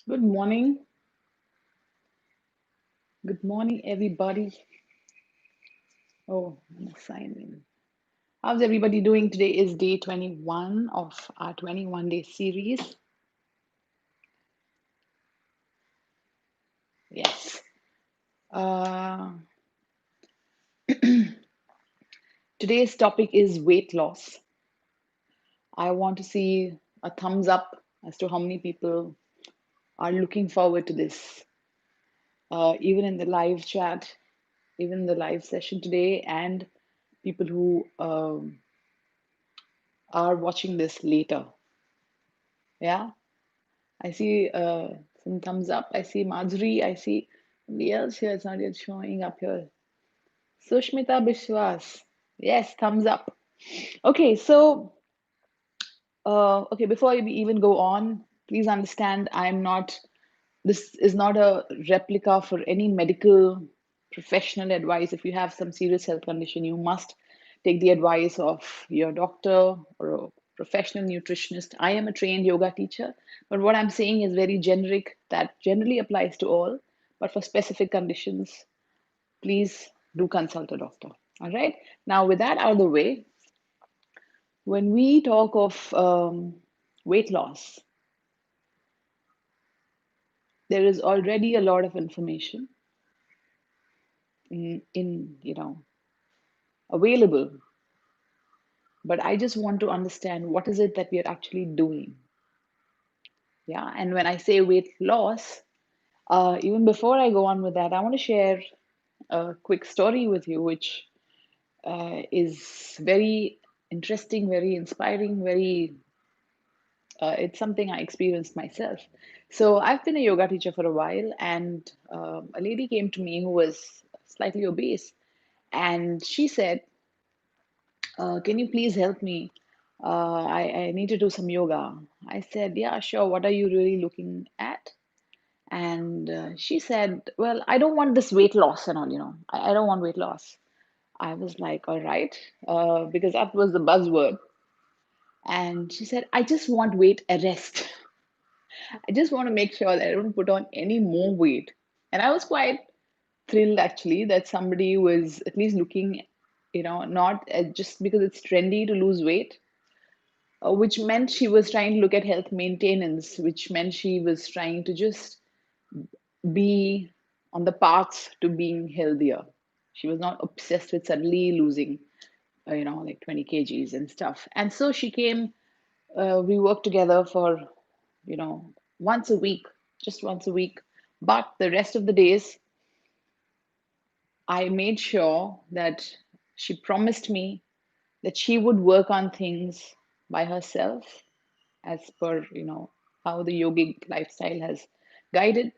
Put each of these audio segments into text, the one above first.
Good morning. Good morning, everybody. Oh, I'm gonna sign in. How's everybody doing? Today is day 21 of our 21-day series. Yes. Uh, Today's topic is weight loss. I want to see a thumbs up as to how many people are looking forward to this. Even in the live chat, even in the live session today, and people who are watching this later. Yeah. I see some thumbs up. I see Madhuri. I see somebody else here. It's not yet showing up here. Sushmita Bishwas. Yes, thumbs up. Okay, so before we even go on, please understand this is not a replica for any medical professional advice. If you have some serious health condition, you must take the advice of your doctor or a professional nutritionist. I am a trained yoga teacher, but what I'm saying is very generic that generally applies to all. But for specific conditions, please do consult a doctor. All right. Now, with that out of the way, when we talk of weight loss, there is already a lot of information in available, but I just want to understand what is it that we are actually doing. Yeah, and when I say weight loss, even before I go on with that, I want to share a quick story with you, which is very interesting, very inspiring, very it's something I experienced myself. So I've been a yoga teacher for a while, and a lady came to me who was slightly obese, and she said, can you please help me? I need to do some yoga. I said, yeah, sure. What are you really looking at? And she said, well, I don't want this weight loss and all. I don't want weight loss. I was like, all right, because that was the buzzword. And she said, I just want weight arrest. I just want to make sure that I don't put on any more weight. And I was quite thrilled actually that somebody was at least looking, not just because it's trendy to lose weight, which meant she was trying to look at health maintenance, which meant she was trying to just be on the path to being healthier. She was not obsessed with suddenly losing, like 20 kgs and stuff. And so she came, we worked together for, once a week, just once a week. But the rest of the days, I made sure that she promised me that she would work on things by herself as per how the yogic lifestyle has guided.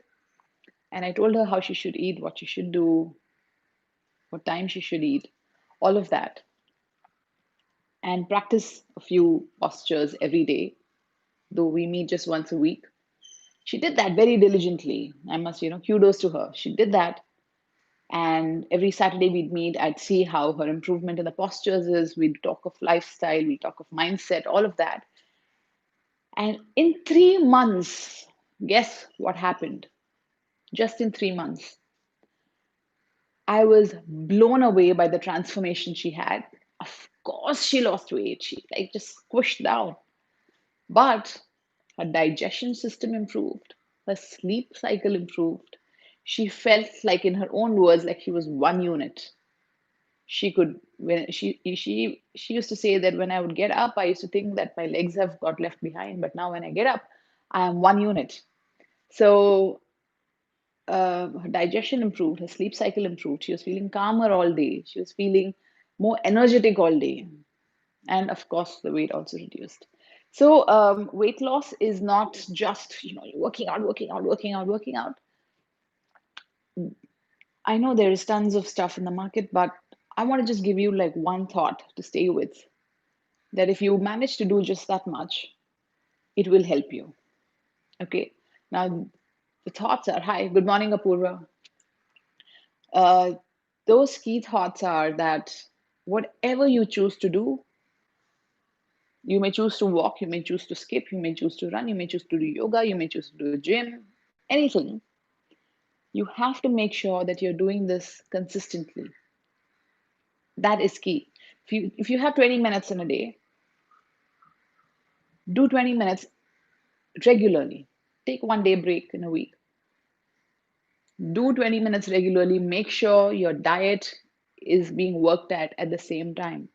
And I told her how she should eat, what she should do, what time she should eat, all of that, and practice a few postures every day, though we meet just once a week. She did that very diligently. I must, kudos to her. She did that. And every Saturday we'd meet, I'd see how her improvement in the postures is. We'd talk of lifestyle, we talk of mindset, all of that. And in 3 months, guess what happened? Just in 3 months, I was blown away by the transformation she had. Of course, she lost weight. She like just squished down. But her digestion system improved. Her sleep cycle improved. She felt like, in her own words, like she was one unit. She could when she used to say that when I would get up, I used to think that my legs have got left behind, but now when I get up, I am one unit. So her digestion improved, her sleep cycle improved. She was feeling calmer all day. She was feeling more energetic all day. And of course, the weight also reduced. So, weight loss is not just, working out, working out, working out, working out. I know there is tons of stuff in the market, but I want to just give you like one thought to stay with that if you manage to do just that much, it will help you. Okay. Now, the thoughts are hi, good morning, Apurva. Uh, those key thoughts are that whatever you choose to do, you may choose to walk, you may choose to skip, you may choose to run, you may choose to do yoga, you may choose to do gym. anything, you have to make sure that you're doing this consistently. That is key. If you have 20 minutes in a day, do 20 minutes regularly. Take one day break in a week. Do 20 minutes regularly. Make sure your diet is being worked at the same time.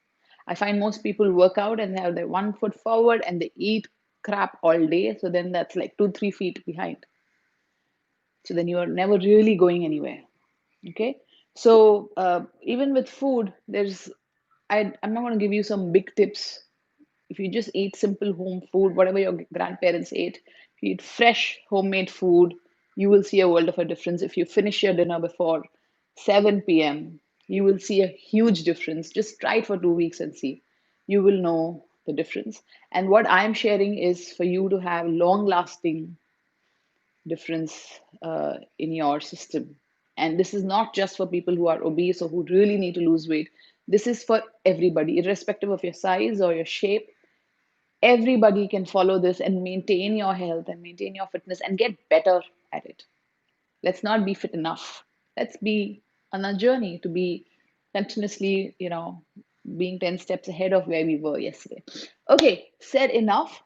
I find most people work out and they have their 1 foot forward and they eat crap all day. So then that's like 2, 3 feet behind. So then you are never really going anywhere. Okay. So even with food, I'm not going to give you some big tips. If you just eat simple home food, whatever your grandparents ate, if you eat fresh homemade food, you will see a world of a difference. If you finish your dinner before 7 p.m., you will see a huge difference. Just try it for 2 weeks and see. You will know the difference. And what I'm sharing is for you to have long lasting difference in your system. And this is not just for people who are obese or who really need to lose weight. This is for everybody, irrespective of your size or your shape. Everybody can follow this and maintain your health and maintain your fitness and get better at it. Let's not be fit enough. Let's be on a journey to be continuously, being 10 steps ahead of where we were yesterday. Okay, said enough.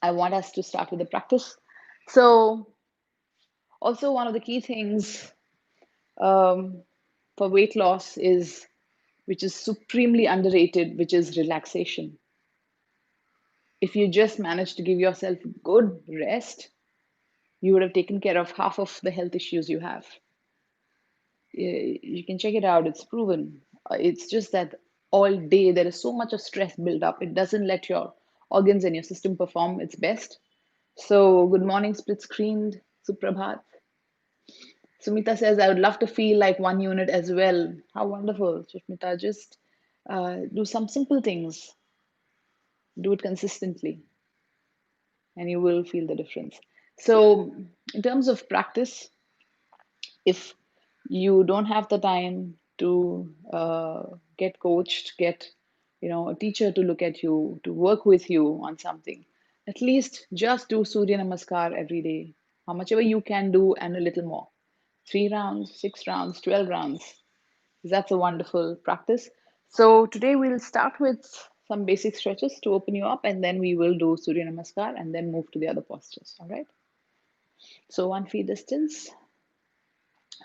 I want us to start with the practice. So, also, one of the key things um, for weight loss is, which is supremely underrated, which is relaxation. If you just manage to give yourself good rest, you would have taken care of half of the health issues you have. You can check it out, it's proven. It's just that all day there is so much of stress built up, it doesn't let your organs and your system perform its best. So, good morning, split screened, Suprabhat. Sumita says, I would love to feel like one unit as well. How wonderful, Sushmita. Just do some simple things, do it consistently, and you will feel the difference. So, in terms of practice, if you don't have the time to get coached, get a teacher to look at you, to work with you on something, at least just do Surya Namaskar every day, how much ever you can do, and a little more. 3 rounds, 6 rounds, 12 rounds. That's a wonderful practice. So today we'll start with some basic stretches to open you up, and then we will do Surya Namaskar and then move to the other postures. All right. So 1 feet distance.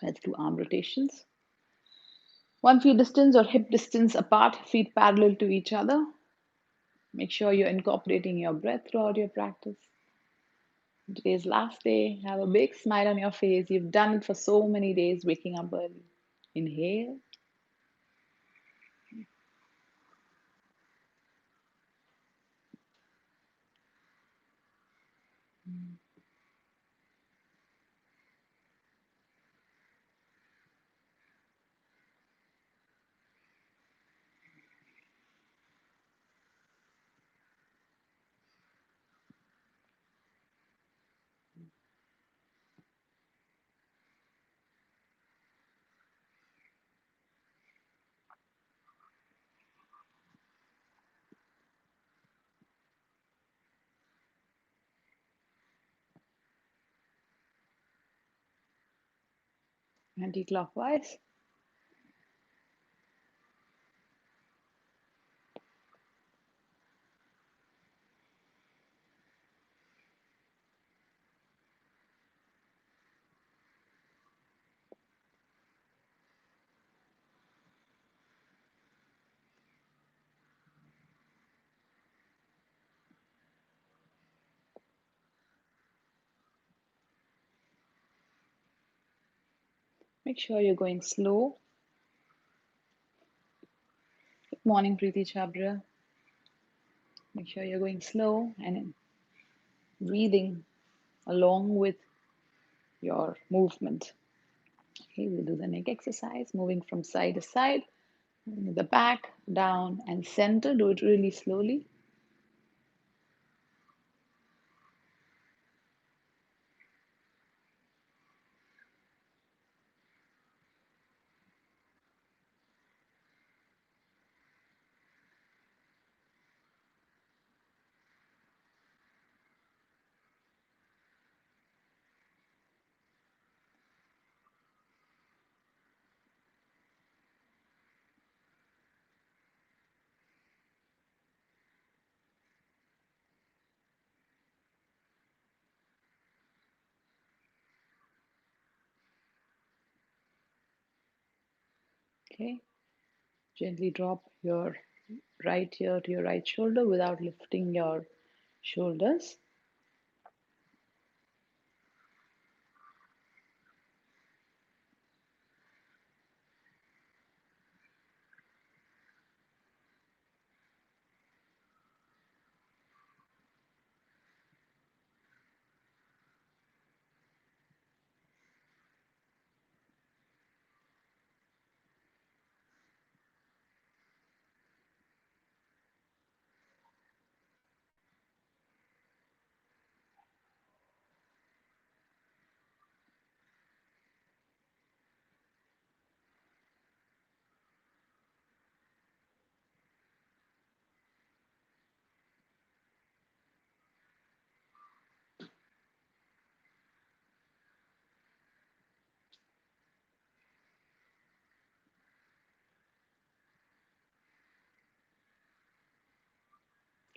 Let's do arm rotations. 1 feet distance or hip distance apart, feet parallel to each other. Make sure you're incorporating your breath throughout your practice. Today's last day. Have a big smile on your face. You've done it for so many days, waking up early. Inhale. Anti-clockwise. Make sure you're going slow. Good morning, Preeti Chabra. Make sure you're going slow and breathing along with your movement. Okay, we'll do the neck exercise, moving from side to side, the back, down, and center. Do it really slowly. Okay, gently drop your right ear to your right shoulder without lifting your shoulders.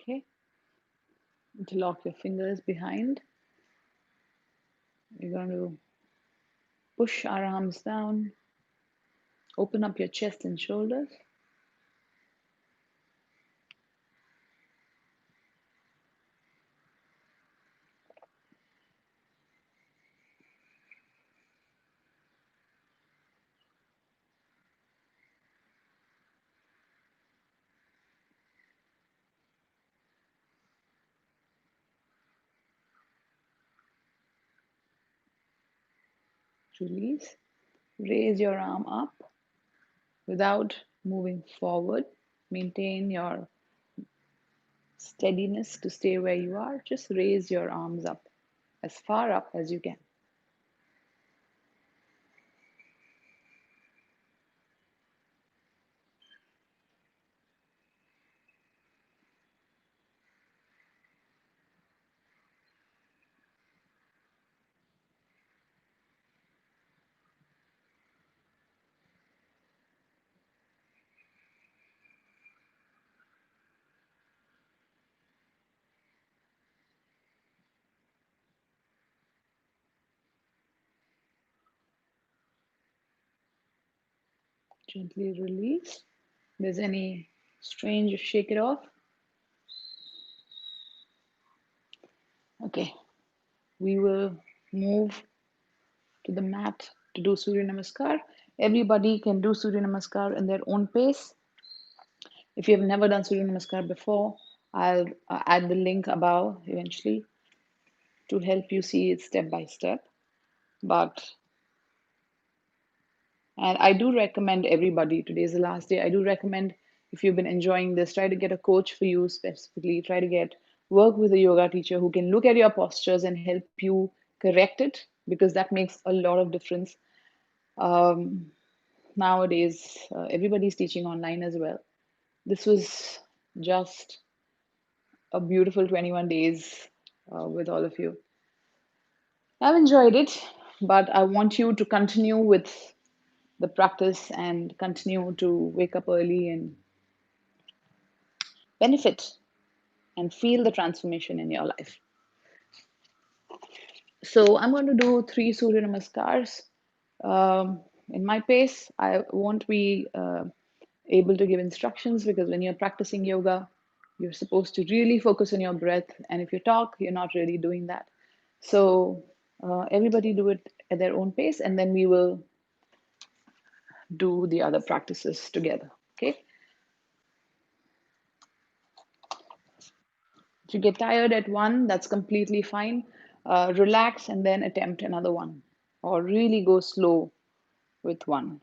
Okay, interlock your fingers behind. We're going to push our arms down, open up your chest and shoulders. Release. Raise your arm up without moving forward. Maintain your steadiness to stay where you are. Just raise your arms up as far up as you can. Gently release. If there's any strain, just shake it off. Okay, we will move to the mat to do Surya Namaskar. Everybody can do Surya Namaskar in their own pace. If you have never done Surya Namaskar before, I'll add the link above eventually to help you see it step by step. But, and I do recommend everybody, today's the last day, I do recommend if you've been enjoying this, try to get a coach for you specifically, try to get work with a yoga teacher who can look at your postures and help you correct it because that makes a lot of difference. Um, Nowadays, everybody's teaching online as well. This was just a beautiful 21 days with all of you. I've enjoyed it, but I want you to continue with the practice and continue to wake up early and benefit and feel the transformation in your life. So I'm going to do 3 Surya Namaskars in my pace. I won't be able to give instructions because when you're practicing yoga, you're supposed to really focus on your breath. And if you talk, you're not really doing that. So everybody do it at their own pace, and then we will do the other practices together. Okay. If you get tired at one, that's completely fine. Relax and then attempt another one, or really go slow with one.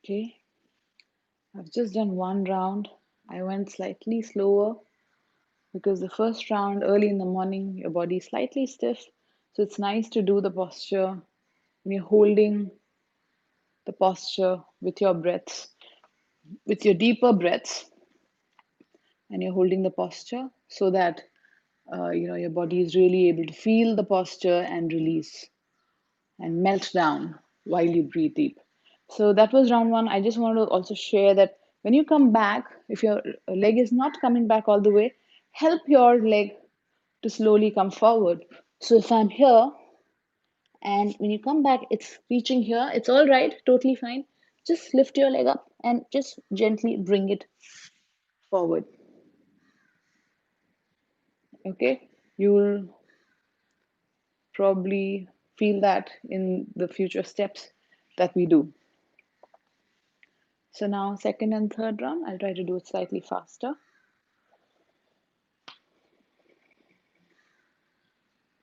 Okay, I've just done one round. I went slightly slower because the first round, early in the morning, your body is slightly stiff. So it's nice to do the posture when you're holding the posture with your breaths, with your deeper breaths, and you're holding the posture so that your body is really able to feel the posture and release and melt down while you breathe deep. So that was round one. I just want to also share that when you come back, if your leg is not coming back all the way, help your leg to slowly come forward. So if I'm here and when you come back, it's reaching here, it's all right, totally fine. Just lift your leg up and just gently bring it forward. Okay, you'll probably feel that in the future steps that we do. So now second and third round, I'll try to do it slightly faster.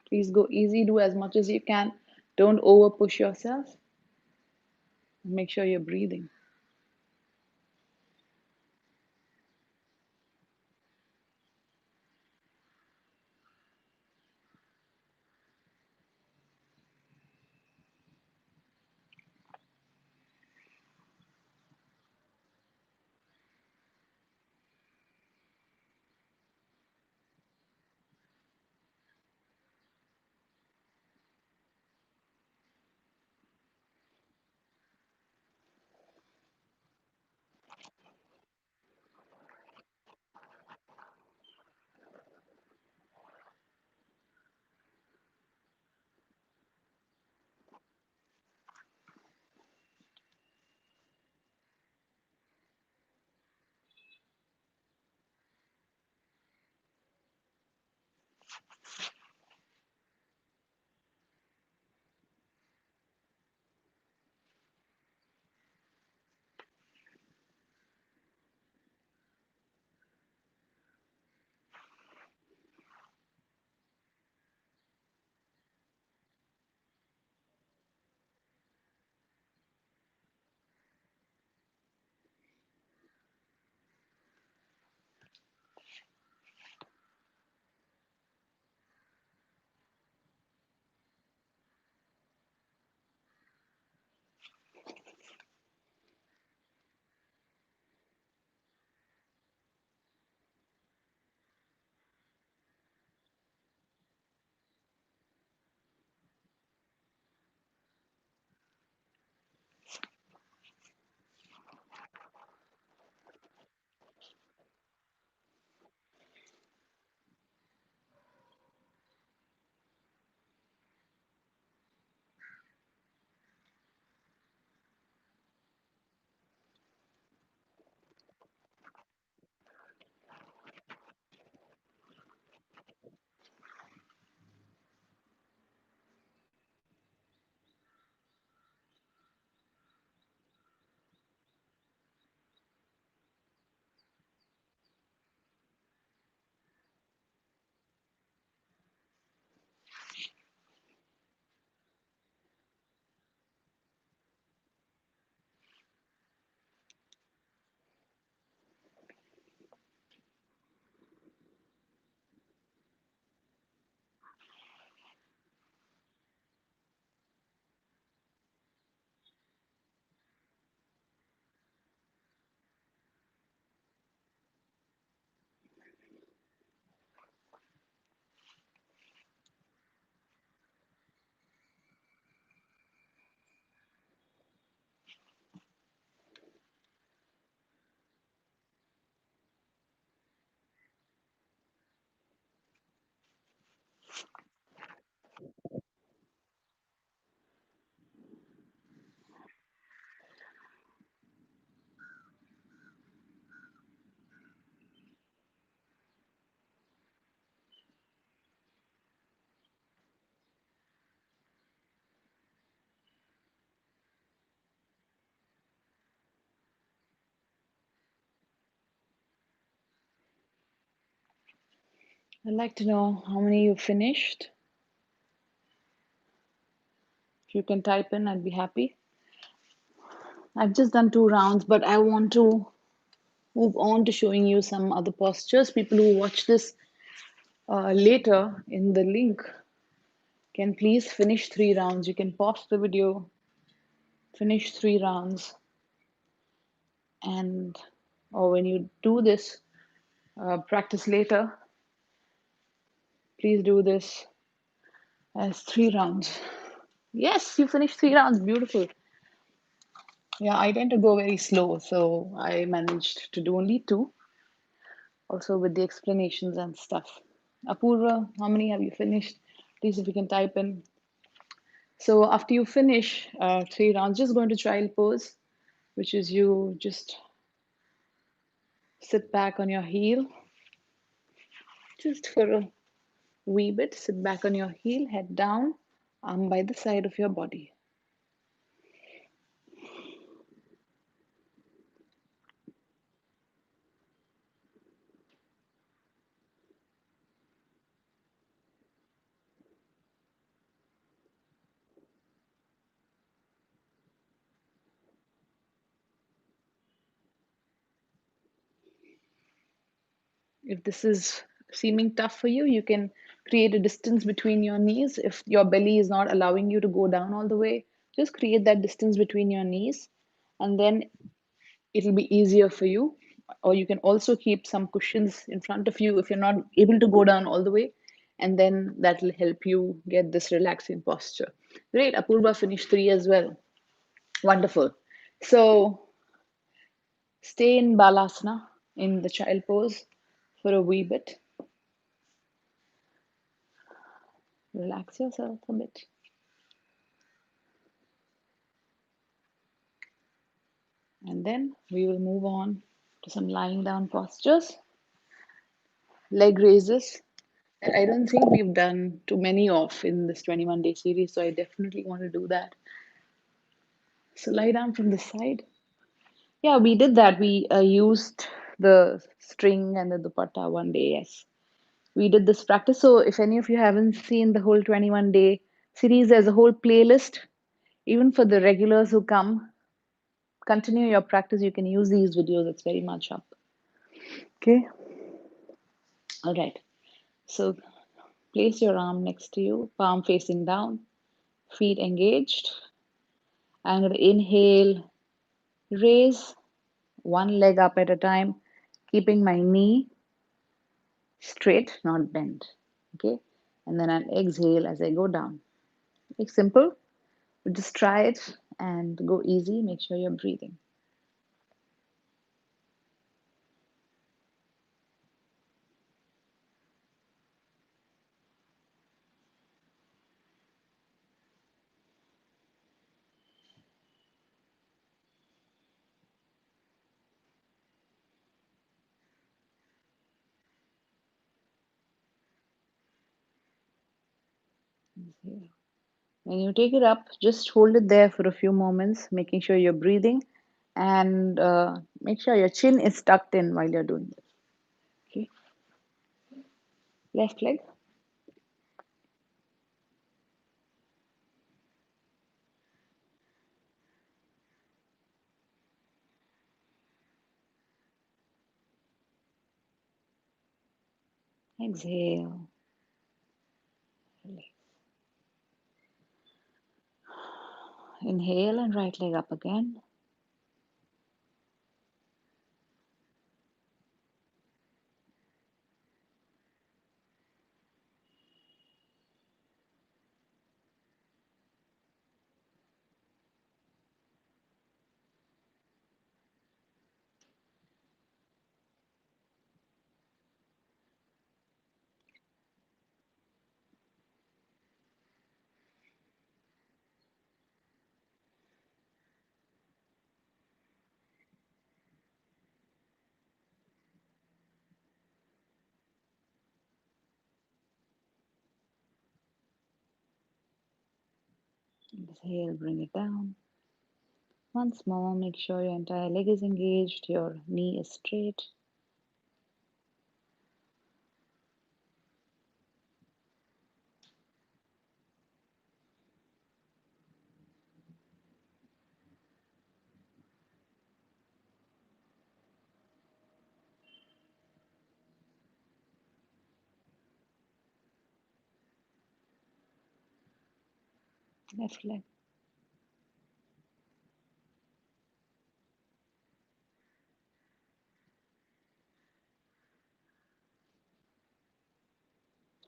Please go easy, do as much as you can. Don't over push yourself. Make sure you're breathing. I'd like to know how many you finished. If you can type in, I'd be happy. I've just done 2 rounds, but I want to move on to showing you some other postures. People who watch this later in the link can please finish 3 rounds. You can pause the video, finish 3 rounds, and or when you do this practice later, please do this as 3 rounds. Yes, you finished 3 rounds. Beautiful. Yeah, I tend to go very slow, so I managed to do only two, also with the explanations and stuff. Apurva, how many have you finished? Please, if you can type in. So after you finish 3 rounds, just go into child pose, which is you just sit back on your heel, just for a wee bit. Sit back on your heel, head down, arm by the side of your body. If this is seeming tough for you, you can create a distance between your knees. If your belly is not allowing you to go down all the way, just create that distance between your knees, and then it'll be easier for you. Or you can also keep some cushions in front of you if you're not able to go down all the way, and then that'll help you get this relaxing posture. Great, Apurva finished 3 as well. Wonderful. So stay in Balasana, in the child pose, for a wee bit. Relax yourself a bit. And then we will move on to some lying down postures. Leg raises that I don't think we've done too many of in this 21-day series, so I definitely want to do that. So lie down from the side. Yeah, we did that. We used the string and the dupatta one day, yes. We did this practice. So if any of you haven't seen the whole 21-day series, there's a whole playlist. Even for the regulars who come, continue your practice. You can use these videos. It's very much up. Okay. All right. So place your arm next to you, palm facing down, feet engaged. I'm going to inhale, raise one leg up at a time, keeping my knee straight, not bent. Okay. And then I'll exhale as I go down. It's simple, but just try it and go easy. Make sure you're breathing. Exhale. When you take it up, just hold it there for a few moments, making sure you're breathing, and make sure your chin is tucked in while you're doing this. Okay, left leg. Exhale. Inhale and right leg up again. Exhale, bring it down. Once more, make sure your entire leg is engaged, your knee is straight. Left leg.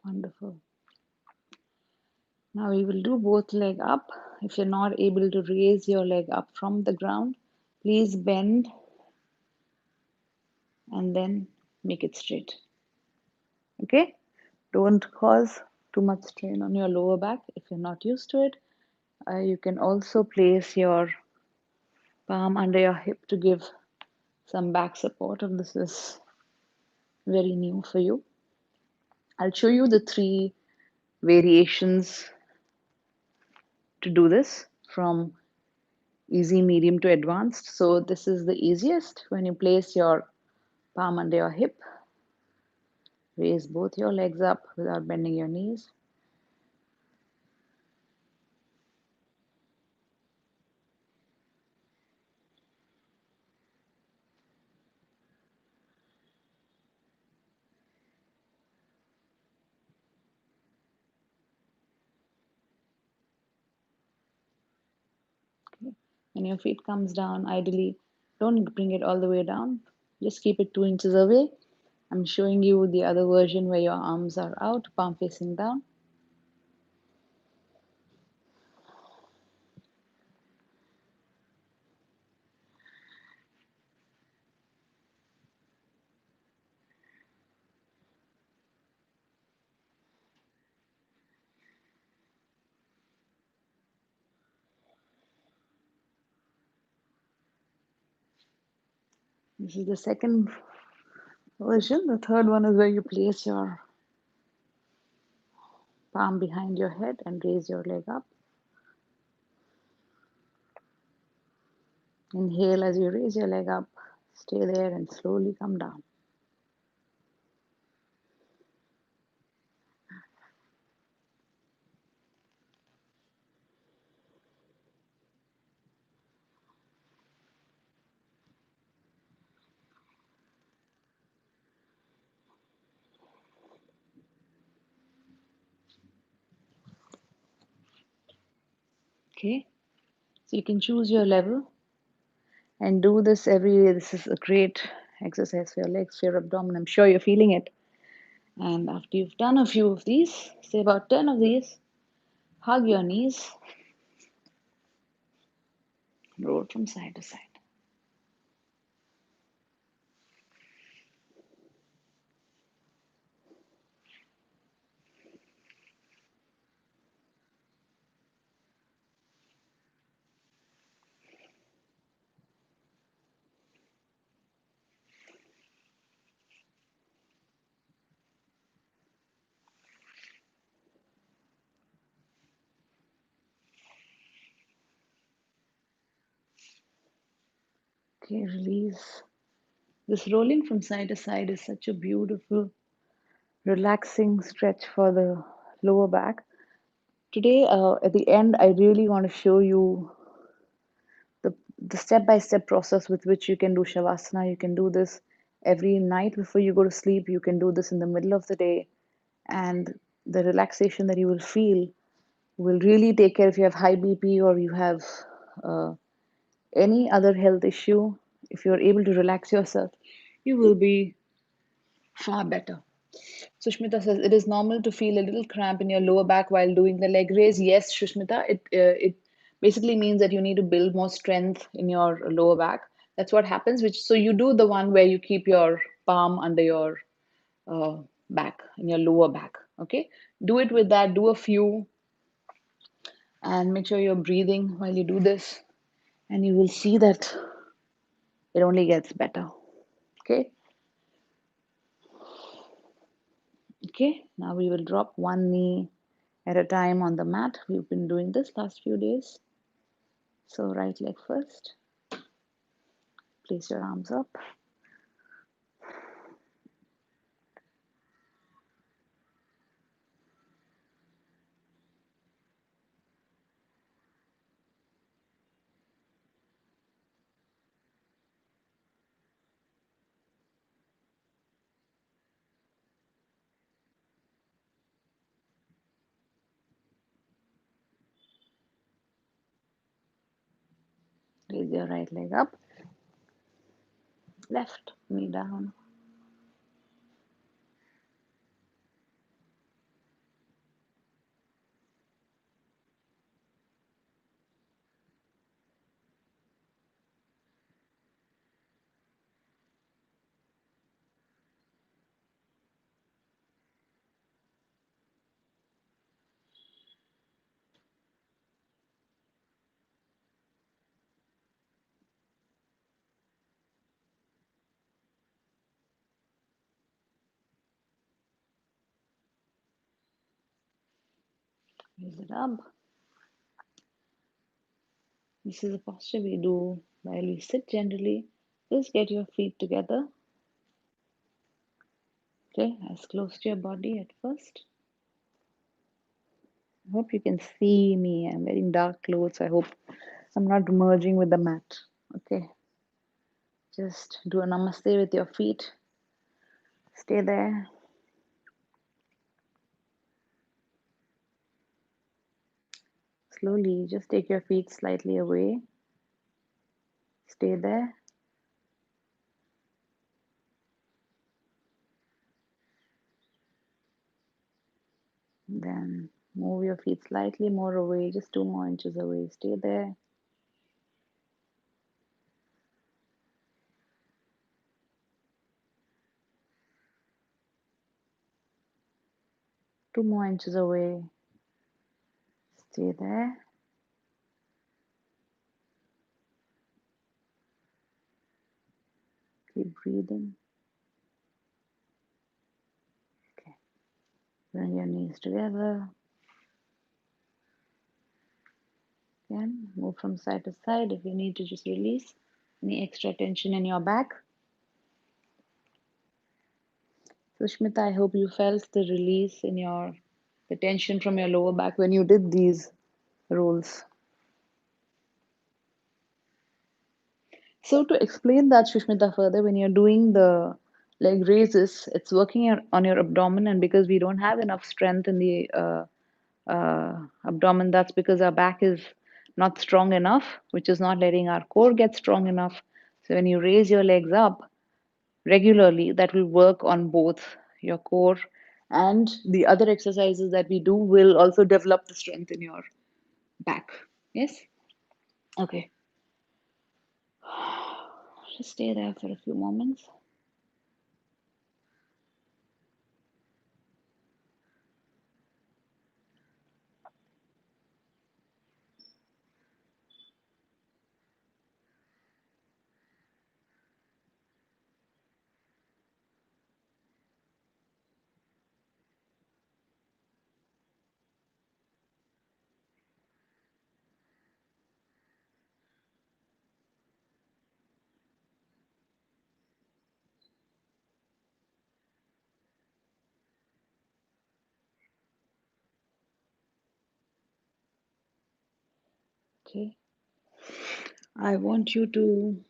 Wonderful. Now we will do both leg up. If you're not able to raise your leg up from the ground, please bend and then make it straight. Okay? Don't cause too much strain on your lower back if you're not used to it. You can also place your palm under your hip to give some back support if this is very new for you. I'll show you the three variations to do this from easy, medium to advanced. So this is the easiest. When you place your palm under your hip, raise both your legs up without bending your knees. Okay. When your feet comes down, ideally, don't bring it all the way down. Just keep it 2 inches away. I'm showing you the other version where your arms are out, palm facing down. This is the second version. The third one is where you place your palm behind your head and raise your leg up. Inhale as you raise your leg up. Stay there and slowly come down. Okay, so you can choose your level and do this every day. This is a great exercise for your legs, for your abdomen. I'm sure you're feeling it. And after you've done a few of these, say about 10 of these, hug your knees, roll from side to side. Okay, release. This rolling from side to side is such a beautiful, relaxing stretch for the lower back. Today, at the end, I really want to show you the step-by-step process with which you can do Shavasana. You can do this every night before you go to sleep. You can do this in the middle of the day. And the relaxation that you will feel will really take care if you have high BP or you have uh, any other health issue. If you're able to relax yourself, you will be far better. Sushmita says it is normal to feel a little cramp in your lower back while doing the leg raise. Yes, Sushmita, it basically means that you need to build more strength in your lower back. That's what happens. Which so you do the one where you keep your palm under your uh, back in your lower back. Okay, do it with that. Do a few and make sure you're breathing while you do this, and you will see that it only gets better. Okay. Okay, now we will drop one knee at a time on the mat. We've been doing this last few days. So right leg first. Place your arms up. Raise your right leg up, left knee down. Raise it up. This is a posture we do while we sit generally. Just get your feet together. Okay, as close to your body at first. I hope you can see me. I'm wearing dark clothes. I hope I'm not merging with the mat. Okay, just do a namaste with your feet. Stay there. Slowly, just take your feet slightly away. Stay there. Then move your feet slightly more away, just 2 more inches away. Stay there. 2 more inches away. Stay there. Keep breathing. Okay. Bring your knees together. Again, move from side to side. If you need to, just release any extra tension in your back. Sushmita, I hope you felt the release in the tension from your lower back when you did these rolls. So to explain that, Sushmita, further, when you're doing the leg raises, it's working on your abdomen, and because we don't have enough strength in the abdomen, that's because our back is not strong enough, which is not letting our core get strong enough. So when you raise your legs up regularly, that will work on both your core, and the other exercises that we do will also develop the strength in your back. Yes? Okay. Just stay there for a few moments. Okay. I want you to,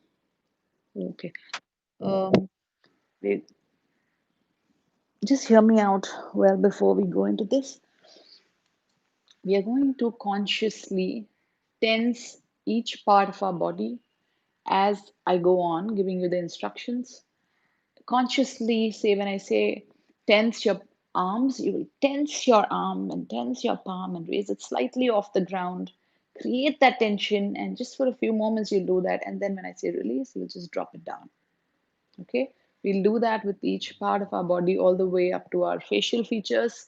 okay. Um, wait, just hear me out well before we go into this. We are going to consciously tense each part of our body as I go on giving you the instructions. Consciously say, when I say tense your arms, you will tense your arm and tense your palm and raise it slightly off the ground. Create that tension, and just for a few moments you'll do that. And then when I say release, you'll just drop it down. Okay, we'll do that with each part of our body all the way up to our facial features,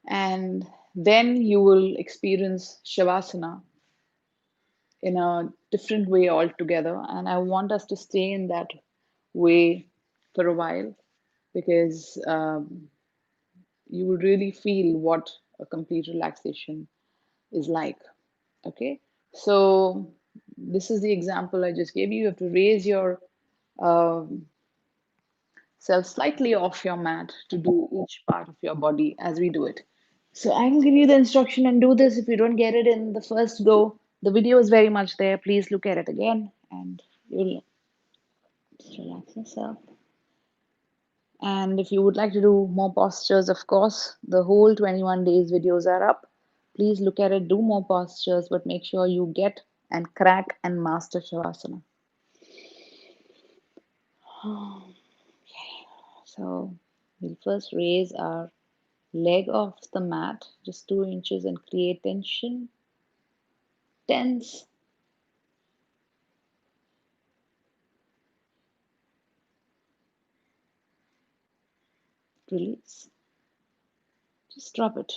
and then you will experience Shavasana in a different way altogether. And I want us to stay in that way for a while, because you will really feel what a complete relaxation is like. Okay, so this is the example I just gave you. You have to raise your um, self slightly off your mat to do each part of your body as we do it. So I will give you the instruction and do this. If you don't get it in the first go, the video is very much there. Please look at it again and you'll just relax yourself. And if you would like to do more postures, of course, the whole 21 days videos are up. Please look at it, do more postures, but make sure you get and crack and master Shavasana. So we'll first raise our leg off the mat just 2 inches and create tension, tense, release. Just drop it.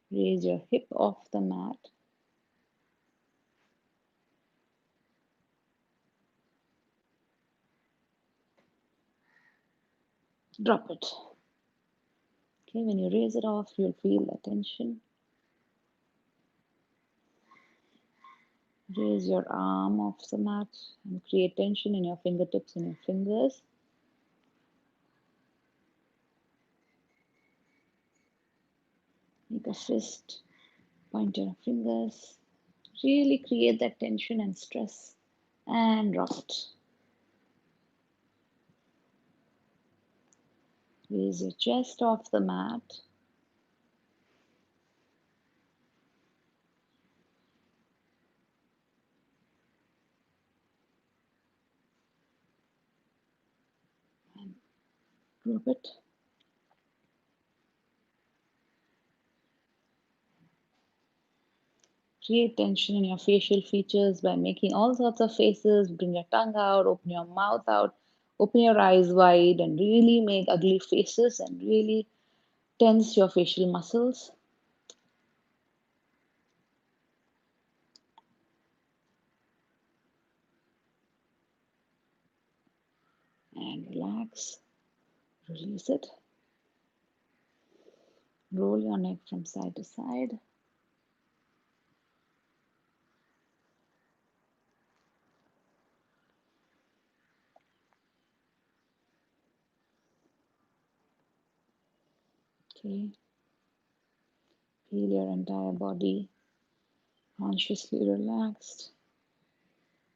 Raise your hip off the mat. Drop it. Okay, when you raise it off, you'll feel the tension. Raise your arm off the mat and create tension in your fingertips and your fingers. Make a fist, point your fingers. Really create that tension and stress and drop it. Raise your chest off the mat. And drop it. Create tension in your facial features by making all sorts of faces. Bring your tongue out, open your mouth out, open your eyes wide, and really make ugly faces and really tense your facial muscles. And relax. Release it. Roll your neck from side to side. Okay. Feel your entire body consciously relaxed.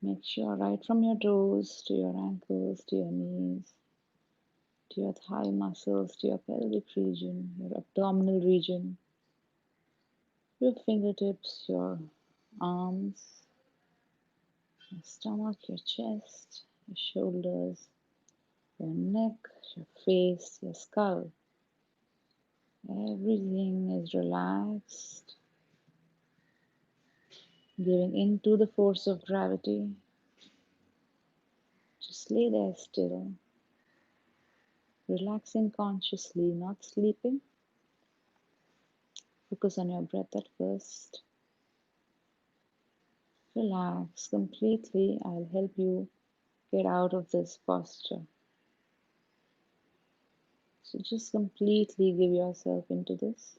Make sure right from your toes to your ankles, to your knees, to your thigh muscles, to your pelvic region, your abdominal region, your fingertips, your arms, your stomach, your chest, your shoulders, your neck, your face, your skull. Everything is relaxed, giving into the force of gravity. Just lay there still, relaxing consciously, not sleeping. Focus on your breath at first. Relax completely. I'll help you get out of this posture. So just completely give yourself into this.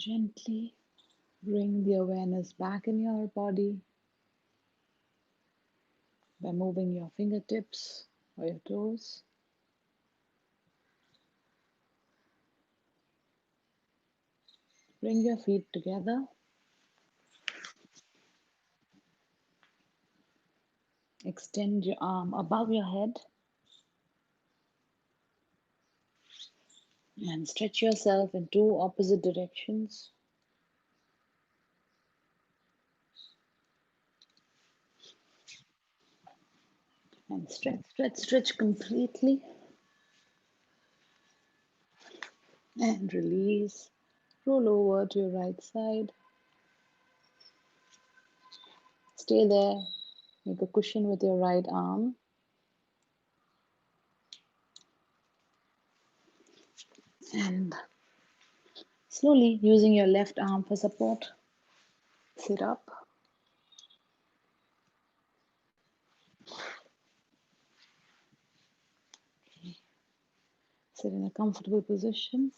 Gently bring the awareness back in your body by moving your fingertips or your toes. Bring your feet together. Extend your arm above your head and stretch yourself in two opposite directions. And stretch, stretch, stretch completely. And release. Roll over to your right side. Stay there. Make a cushion with your right arm. And slowly, using your left arm for support, sit up. Sit in a comfortable position.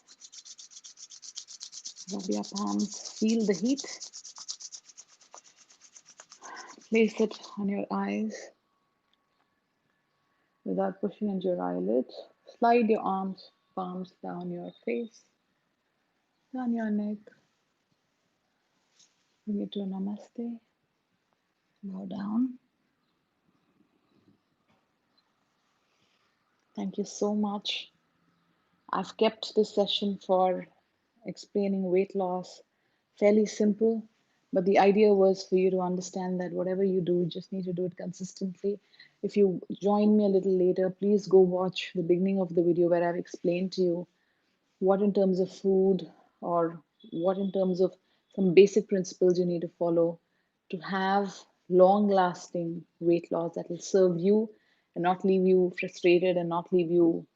Rub your palms. Feel the heat. Place it on your eyes without pushing into your eyelids. Slide your arms, palms down your face, down your neck. Bring it to a namaste. Bow down. Thank you so much. I've kept this session for explaining weight loss fairly simple, but the idea was for you to understand that whatever you do, you just need to do it consistently. If you join me a little later, please go watch the beginning of the video where I've explained to you what in terms of food or what in terms of some basic principles you need to follow to have long lasting weight loss that will serve you and not leave you frustrated and not leave you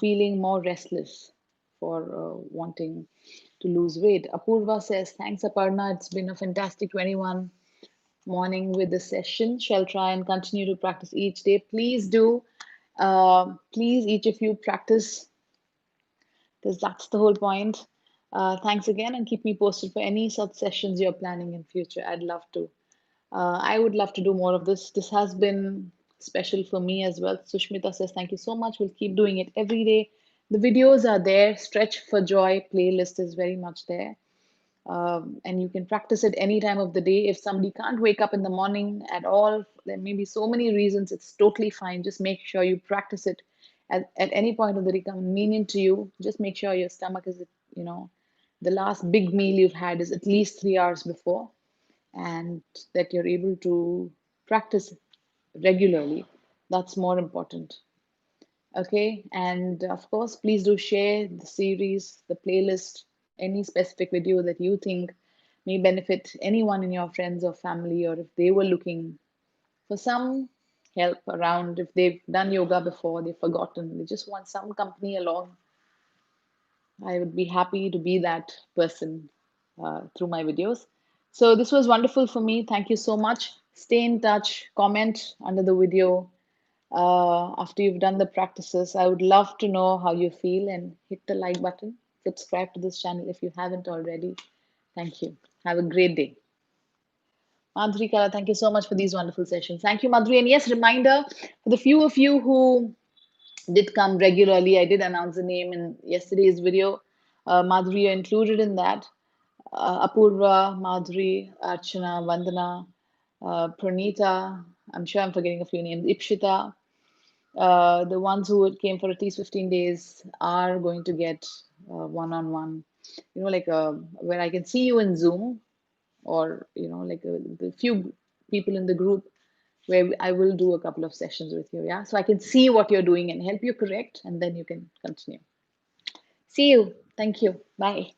feeling more restless for wanting to lose weight. Apurva says, thanks, Aparna. It's been a fantastic 21 morning with the session. Shall try and continue to practice each day. Please do. Please, each of you practice because that's the whole point. Thanks again and keep me posted for any such sessions you're planning in future. I'd love to. I would love to do more of this. This has been special for me as well. Sushmita says, thank you so much. We'll keep doing it every day. The videos are there. Stretch for Joy playlist is very much there. And you can practice it any time of the day. If somebody can't wake up in the morning at all, there may be so many reasons. It's totally fine. Just make sure you practice it at any point of the day convenient to you. Just make sure your stomach is, you know, the last big meal you've had is at least 3 hours before, and that you're able to practice regularly. That's more important. Okay, and of course, please do share the series, the playlist, any specific video that you think may benefit anyone in your friends or family, or if they were looking for some help around, if they've done yoga before, they've forgotten, they just want some company along. I would be happy to be that person through my videos. So this was wonderful for me. Thank you so much. Stay in touch, comment under the video after you've done the practices. I would love to know how you feel and hit the like button. Subscribe to this channel if you haven't already. Thank you. Have a great day. Madhuri Kala, thank you so much for these wonderful sessions. Thank you, Madhuri. And yes, reminder for the few of you who did come regularly, I did announce the name in yesterday's video. Madhuri, you're included in that. Apurva, Madhuri, Archana, Vandana, Pranita, I'm sure I'm forgetting a few names, Ipshita. The ones who came for at least 15 days are going to get one-on-one, like where I can see you in Zoom, or, like the few people in the group where I will do a couple of sessions with you. Yeah. So I can see what you're doing and help you correct, and then you can continue. See you. Thank you. Bye.